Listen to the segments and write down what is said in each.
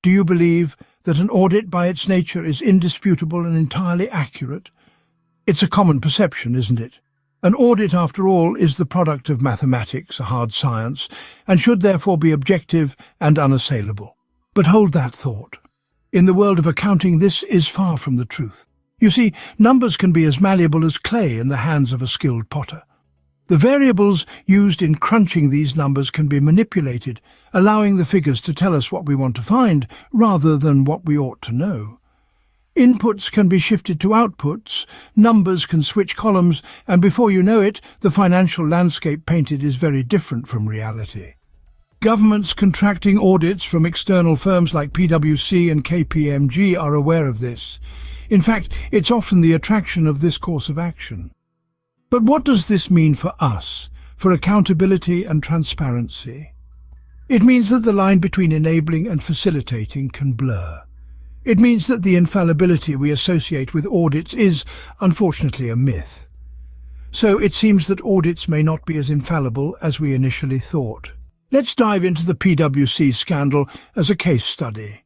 Do you believe that an audit by its nature is indisputable and entirely accurate? It's a common perception, isn't it? An audit, after all, is the product of mathematics, a hard science, and should therefore be objective and unassailable. But hold that thought. In the world of accounting, this is far from the truth. You see, numbers can be as malleable as clay in the hands of a skilled potter. The variables used in crunching these numbers can be manipulated, allowing the figures to tell us what we want to find rather than what we ought to know. Inputs can be shifted to outputs, numbers can switch columns, and before you know it, the financial landscape painted is very different from reality. Governments contracting audits from external firms like PwC and KPMG are aware of this. In fact, it's often the attraction of this course of action. But what does this mean for us, for accountability and transparency? It means that the line between enabling and facilitating can blur. It means that the infallibility we associate with audits is, unfortunately, a myth. So it seems that audits may not be as infallible as we initially thought. Let's dive into the PwC scandal as a case study.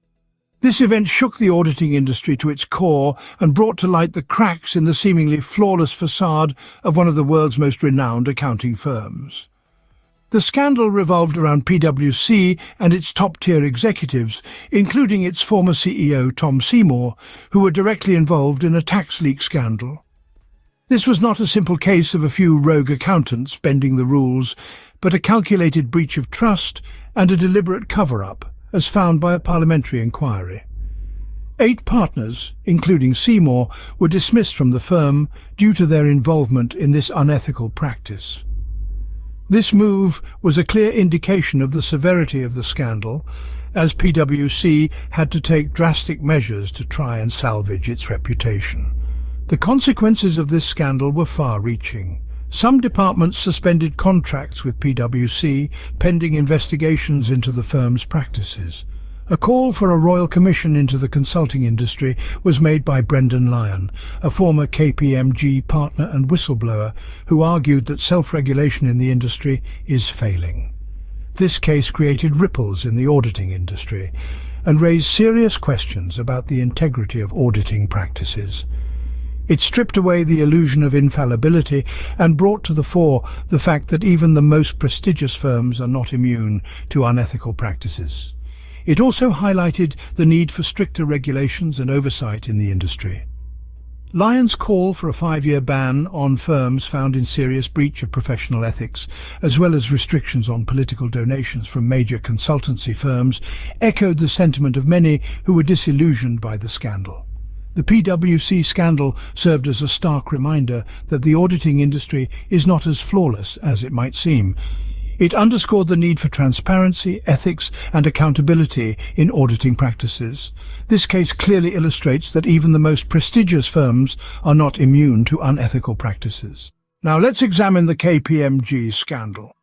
This event shook the auditing industry to its core and brought to light the cracks in the seemingly flawless facade of one of the world's most renowned accounting firms. The scandal revolved around PwC and its top-tier executives, including its former CEO Tom Seymour, who were directly involved in a tax leak scandal. This was not a simple case of a few rogue accountants bending the rules, but a calculated breach of trust and a deliberate cover-up, as found by a parliamentary inquiry. 8 partners, including Seymour, were dismissed from the firm due to their involvement in this unethical practice. This move was a clear indication of the severity of the scandal, as PwC had to take drastic measures to try and salvage its reputation. The consequences of this scandal were far-reaching. Some departments suspended contracts with PwC pending investigations into the firm's practices. A call for a royal commission into the consulting industry was made by Brendan Lyon, a former KPMG partner and whistleblower, who argued that self-regulation in the industry is failing. This case created ripples in the auditing industry and raised serious questions about the integrity of auditing practices. It stripped away the illusion of infallibility and brought to the fore the fact that even the most prestigious firms are not immune to unethical practices. It also highlighted the need for stricter regulations and oversight in the industry. Lyon's call for a 5-year ban on firms found in serious breach of professional ethics, as well as restrictions on political donations from major consultancy firms, echoed the sentiment of many who were disillusioned by the scandal. The PwC scandal served as a stark reminder that the auditing industry is not as flawless as it might seem. It underscored the need for transparency, ethics, and accountability in auditing practices. This case clearly illustrates that even the most prestigious firms are not immune to unethical practices. Now let's examine the KPMG scandal.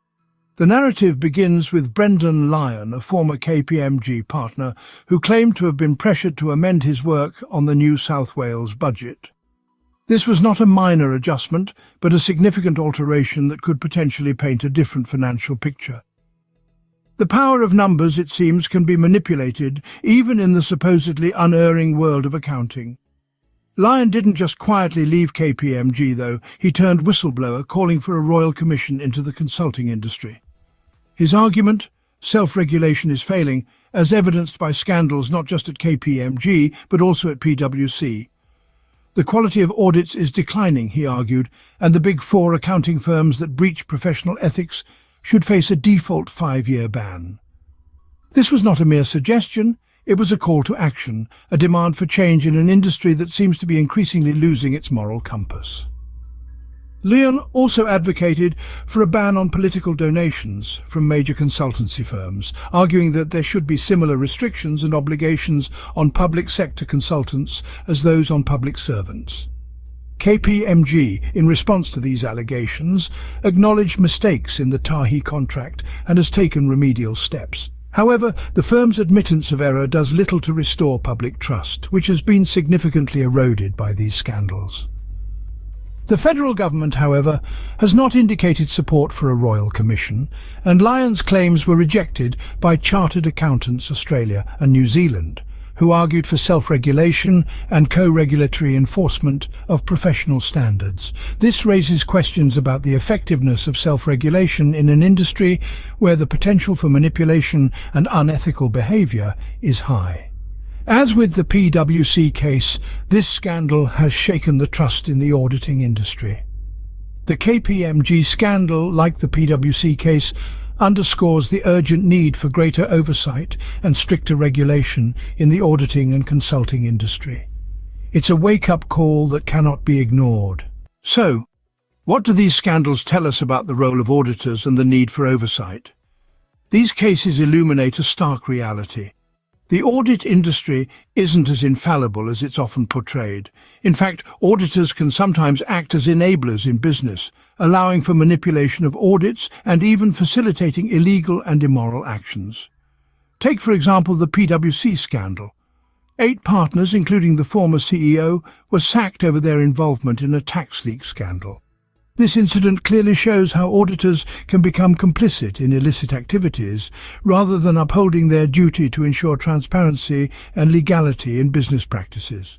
The narrative begins with Brendan Lyon, a former KPMG partner, who claimed to have been pressured to amend his work on the New South Wales budget. This was not a minor adjustment, but a significant alteration that could potentially paint a different financial picture. The power of numbers, it seems, can be manipulated, even in the supposedly unerring world of accounting. Lyon didn't just quietly leave KPMG, though. He turned whistleblower, calling for a royal commission into the consulting industry. His argument, self-regulation is failing, as evidenced by scandals not just at KPMG, but also at PwC. The quality of audits is declining, he argued, and the Big Four accounting firms that breach professional ethics should face a default 5-year ban. This was not a mere suggestion, it was a call to action, a demand for change in an industry that seems to be increasingly losing its moral compass. Lyon also advocated for a ban on political donations from major consultancy firms, arguing that there should be similar restrictions and obligations on public sector consultants as those on public servants. KPMG, in response to these allegations, acknowledged mistakes in the Tahi contract and has taken remedial steps. However, the firm's admittance of error does little to restore public trust, which has been significantly eroded by these scandals. The federal government, however, has not indicated support for a royal commission, and Lyon's claims were rejected by Chartered Accountants Australia and New Zealand, who argued for self-regulation and co-regulatory enforcement of professional standards. This raises questions about the effectiveness of self-regulation in an industry where the potential for manipulation and unethical behaviour is high. As with the PwC case, this scandal has shaken the trust in the auditing industry. The KPMG scandal, like the PwC case, underscores the urgent need for greater oversight and stricter regulation in the auditing and consulting industry. It's a wake-up call that cannot be ignored. So, what do these scandals tell us about the role of auditors and the need for oversight? These cases illuminate a stark reality. The audit industry isn't as infallible as it's often portrayed. In fact, auditors can sometimes act as enablers in business, allowing for manipulation of audits and even facilitating illegal and immoral actions. Take, for example, the PwC scandal. 8 partners, including the former CEO, were sacked over their involvement in a tax leak scandal. This incident clearly shows how auditors can become complicit in illicit activities rather than upholding their duty to ensure transparency and legality in business practices.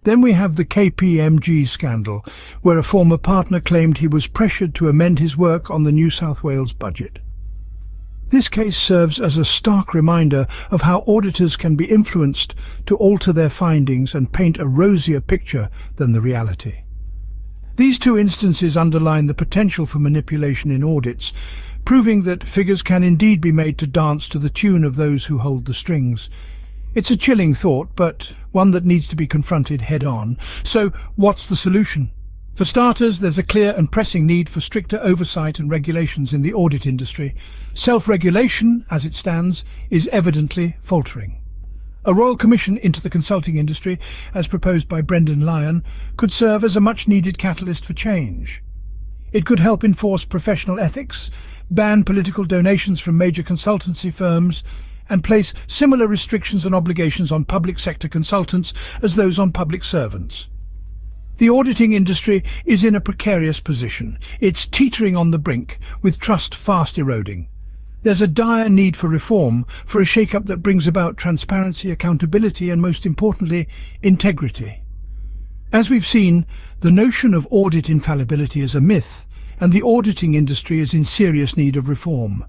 Then we have the KPMG scandal, where a former partner claimed he was pressured to amend his work on the New South Wales budget. This case serves as a stark reminder of how auditors can be influenced to alter their findings and paint a rosier picture than the reality. These 2 instances underline the potential for manipulation in audits, proving that figures can indeed be made to dance to the tune of those who hold the strings. It's a chilling thought, but one that needs to be confronted head-on. So, what's the solution? For starters, there's a clear and pressing need for stricter oversight and regulations in the audit industry. Self-regulation, as it stands, is evidently faltering. A royal commission into the consulting industry, as proposed by Brendan Lyon, could serve as a much-needed catalyst for change. It could help enforce professional ethics, ban political donations from major consultancy firms, and place similar restrictions and obligations on public sector consultants as those on public servants. The auditing industry is in a precarious position. It's teetering on the brink, with trust fast eroding. There's a dire need for reform, for a shake-up that brings about transparency, accountability, and most importantly, integrity. As we've seen, the notion of audit infallibility is a myth, and the auditing industry is in serious need of reform.